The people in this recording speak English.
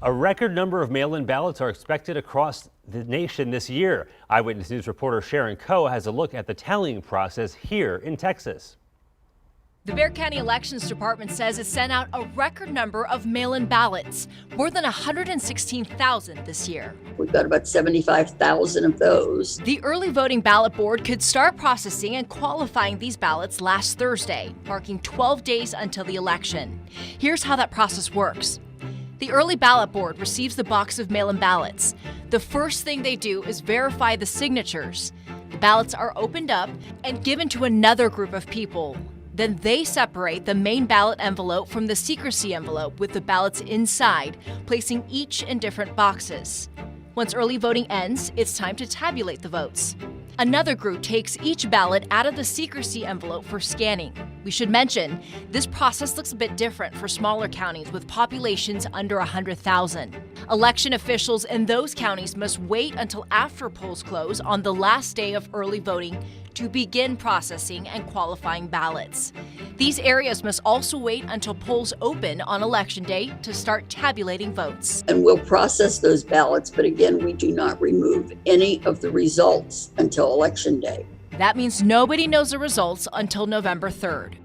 A record number of mail-in ballots are expected across the nation this year. Eyewitness News reporter Sharon Coe has a look at the tallying process here in Texas. The Bexar County Elections Department says it sent out a record number of mail-in ballots, more than 116,000 this year. We've got about 75,000 of those. The early voting ballot board could start processing and qualifying these ballots last Thursday, marking 12 days until the election. Here's how that process works. The early ballot board receives the box of mail-in ballots. The first thing they do is verify the signatures. The ballots are opened up and given to another group of people. Then they separate the main ballot envelope from the secrecy envelope with the ballots inside, placing each in different boxes. Once early voting ends, it's time to tabulate the votes. Another group takes each ballot out of the secrecy envelope for scanning. We should mention, this process looks a bit different for smaller counties with populations under 100,000. Election officials in those counties must wait until after polls close on the last day of early voting to begin processing and qualifying ballots. These areas must also wait until polls open on Election Day to start tabulating votes. And we'll process those ballots, but again, we do not remove any of the results until Election Day. That means nobody knows the results until November 3rd.